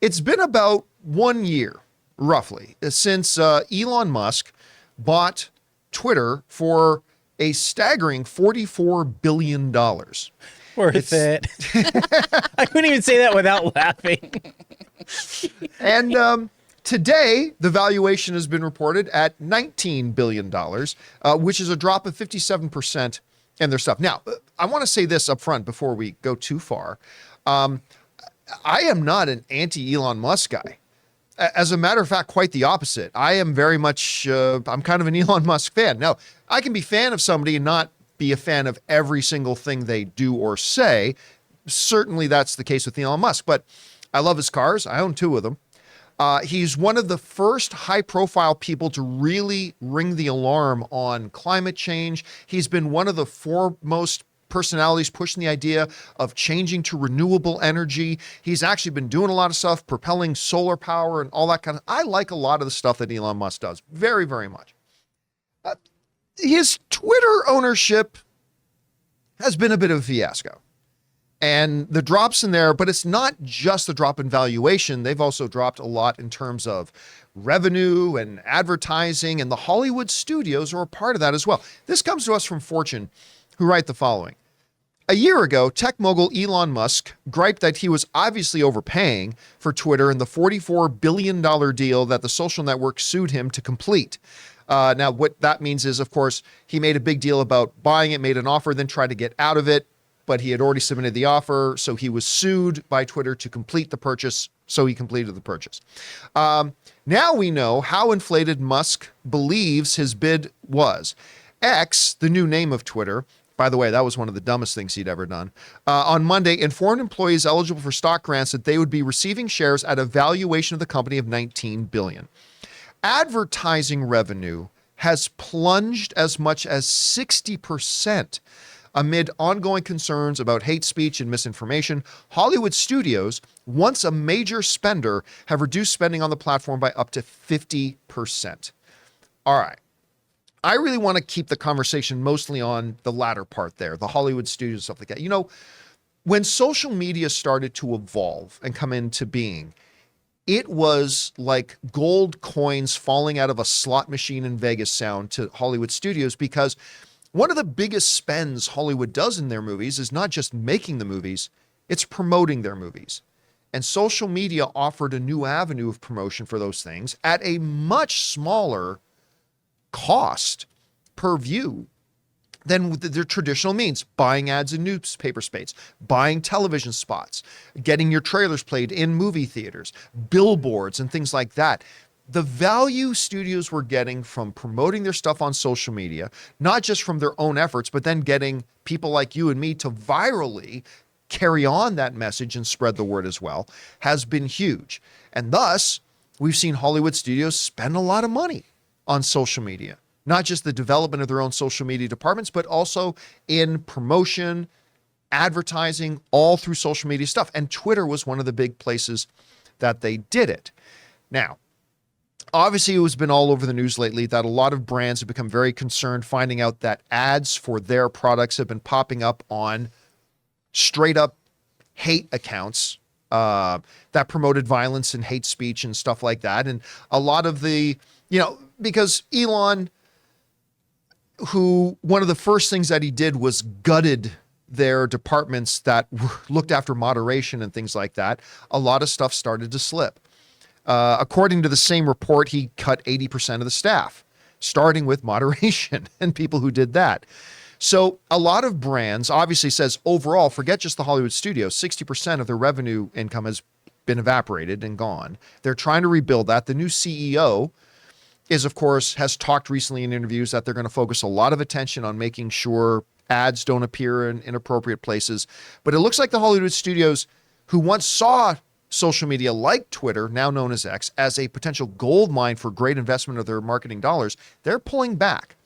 It's been about 1 year, roughly, since Elon Musk bought Twitter for a staggering $44 billion. Worth it. I couldn't even say that without laughing. And today, the valuation has been reported at $19 billion, which is a drop of 57% in their stuff. Now, I want to say this up front before we go too far. I am not an anti-Elon Musk guy. As a matter of fact, quite the opposite. I am very much, I'm kind of an Elon Musk fan. Now, I can be a fan of somebody and not be a fan of every single thing they do or say. Certainly that's the case with Elon Musk, but I love his cars. I own 2 of them. He's one of the first high-profile people to really ring the alarm on climate change. He's been one of the foremost personalities pushing the idea of changing to renewable energy. He's actually been doing a lot of stuff, propelling solar power and all that kind of. I like a lot of the stuff that Elon Musk does, very, very much. His Twitter ownership has been a bit of a fiasco. And the drops in there, but it's not just the drop in valuation. They've also dropped a lot in terms of revenue and advertising, and the Hollywood studios are a part of that as well. This comes to us from Fortune, who write the following. A year ago, tech mogul Elon Musk griped that he was obviously overpaying for Twitter in the $44 billion deal that the social network sued him to complete. Now, what that means is, of course, he made a big deal about buying it, made an offer, then tried to get out of it, but he had already submitted the offer, so he was sued by Twitter to complete the purchase, so he completed the purchase. Now we know how inflated Musk believes his bid was. X, the new name of Twitter, by the way, that was one of the dumbest things he'd ever done, on Monday informed employees eligible for stock grants that they would be receiving shares at a valuation of the company of $19 billion. Advertising revenue has plunged as much as 60% amid ongoing concerns about hate speech and misinformation. Hollywood studios, once a major spender, have reduced spending on the platform by up to 50%. All right. I really want to keep the conversation mostly on the latter part there, the Hollywood studios, stuff like that. You know, when social media started to evolve and come into being, it was like gold coins falling out of a slot machine in Vegas sound to Hollywood studios, because one of the biggest spends Hollywood does in their movies is not just making the movies, it's promoting their movies. And social media offered a new avenue of promotion for those things at a much smaller cost per view than their traditional means. Buying ads in newspaper space, buying television spots, getting your trailers played in movie theaters, billboards and things like that. The value studios were getting from promoting their stuff on social media, not just from their own efforts, but then getting people like you and me to virally carry on that message and spread the word as well, has been huge. And thus, we've seen Hollywood studios spend a lot of money on social media, not just the development of their own social media departments, but also in promotion, advertising, all through social media stuff. And Twitter was one of the big places that they did it. Now, obviously, it has been all over the news lately that a lot of brands have become very concerned finding out that ads for their products have been popping up on straight up hate accounts that promoted violence and hate speech and stuff like that. And a lot of the, because Elon, who one of the first things that he did was gutted their departments that looked after moderation and things like that, a lot of stuff started to slip. According to the same report, he cut 80% of the staff, starting with moderation and people who did that. So a lot of brands obviously says overall, forget just the Hollywood studios, 60% of their revenue income has been evaporated and gone. They're trying to rebuild that. The new CEO has talked recently in interviews that they're going to focus a lot of attention on making sure ads don't appear in inappropriate places. But it looks like the Hollywood studios, who once saw social media like Twitter, now known as X, as a potential gold mine for great investment of their marketing dollars, they're pulling back.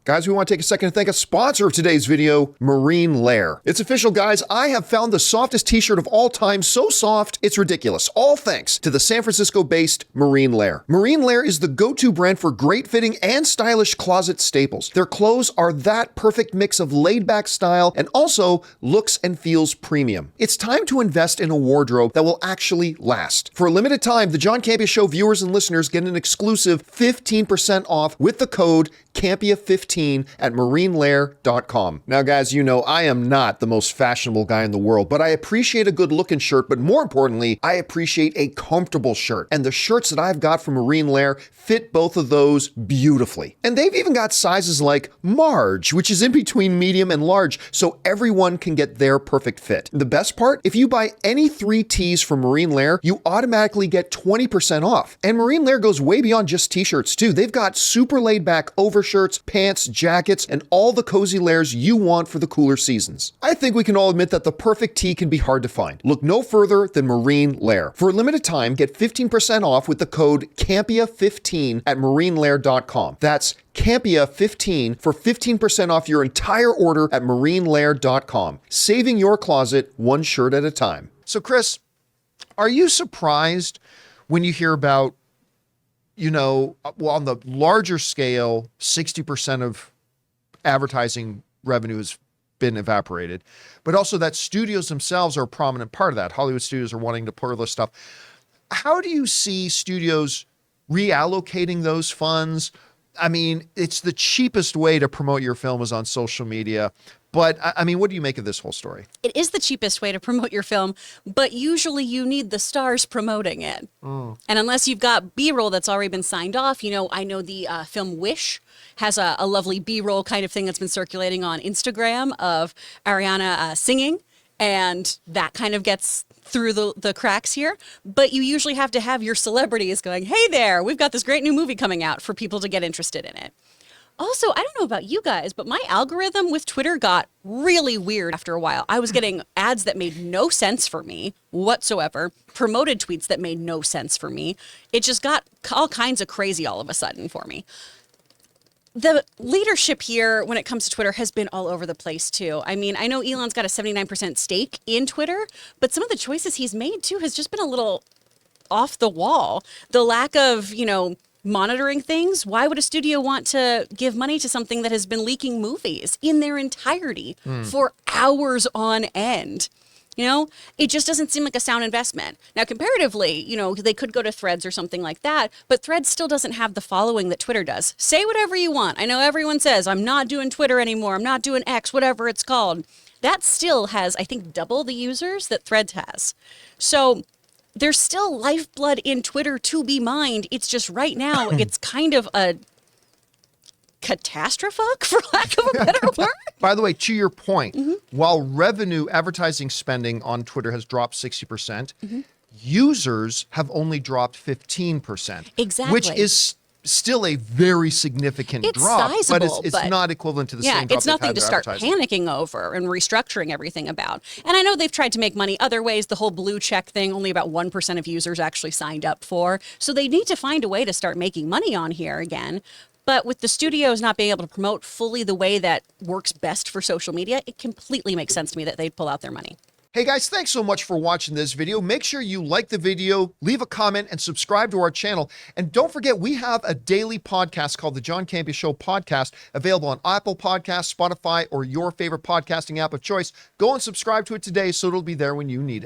Guys, we want to take a second to thank a sponsor of today's video, Marine Lair. It's official, guys. I have found the softest t-shirt of all time, so soft, it's ridiculous. All thanks to the San Francisco-based Marine Lair. Marine Lair is the go-to brand for great fitting and stylish closet staples. Their clothes are that perfect mix of laid-back style and also looks and feels premium. It's time to invest in a wardrobe that will actually last. For a limited time, the John Campea Show viewers and listeners get an exclusive 15% off with the code Campea15 at marinelair.com. Now, guys, you know I am not the most fashionable guy in the world, but I appreciate a good looking shirt, but more importantly, I appreciate a comfortable shirt. And the shirts that I've got from Marine Lair fit both of those beautifully. And they've even got sizes like Marge, which is in between medium and large, so everyone can get their perfect fit. The best part, if you buy any 3 tees from Marine Lair, you automatically get 20% off. And Marine Lair goes way beyond just t-shirts too. They've got super laid back overshirts, pants, jackets, and all the cozy layers you want for the cooler seasons. I think we can all admit that the perfect tee can be hard to find. Look no further than Marine Lair. For a limited time, get 15% off with the code Campea15 at marinelair.com. That's Campea15 for 15% off your entire order at marinelair.com. Saving your closet one shirt at a time. So, Chris, are you surprised when you hear about, on the larger scale, 60% of advertising revenue has been evaporated, but also that studios themselves are a prominent part of that. Hollywood studios are wanting to pour this stuff. How do you see studios reallocating those funds? I mean, it's the cheapest way to promote your film is on social media. But I mean, what do you make of this whole story? It is the cheapest way to promote your film, but usually you need the stars promoting it. And unless you've got B-roll that's already been signed off, I know the film Wish has a lovely B-roll kind of thing that's been circulating on Instagram of Ariana singing, and that kind of gets through the cracks here. But you usually have to have your celebrities going, hey there, we've got this great new movie coming out for people to get interested in it. Also, I don't know about you guys, but my algorithm with Twitter got really weird after a while. I was getting ads that made no sense for me whatsoever, promoted tweets that made no sense for me. It just got all kinds of crazy all of a sudden for me. The leadership here when it comes to Twitter has been all over the place too. I mean, I know Elon's got a 79% stake in Twitter, but some of the choices he's made too has just been a little off the wall. The lack of, monitoring things. Why would a studio want to give money to something that has been leaking movies in their entirety for hours on end? It just doesn't seem like a sound investment. Now, comparatively, they could go to Threads or something like that, but Threads still doesn't have the following that Twitter does. Say whatever you want. I know everyone says, I'm not doing Twitter anymore. I'm not doing X, whatever it's called. That still has, I think, double the users that Threads has. So there's still lifeblood in Twitter to be mined. It's just right now, it's kind of a catastrophe, for lack of a better word. By the way, to your point, while advertising spending on Twitter has dropped 60%, users have only dropped 15%. Exactly. Which is still a very significant drop, sizable, but it's not equivalent to the same drop it's nothing to start panicking over and restructuring everything about. And I know they've tried to make money other ways. The whole blue check thing, only about 1% of users actually signed up for. So they need to find a way to start making money on here again. But with the studios not being able to promote fully the way that works best for social media, it completely makes sense to me that they'd pull out their money. Hey guys, thanks so much for watching this video. Make sure you like the video, leave a comment, and subscribe to our channel. And don't forget, we have a daily podcast called the John Campea Show Podcast, available on Apple Podcasts, Spotify, or your favorite podcasting app of choice. Go and subscribe to it today so it'll be there when you need it.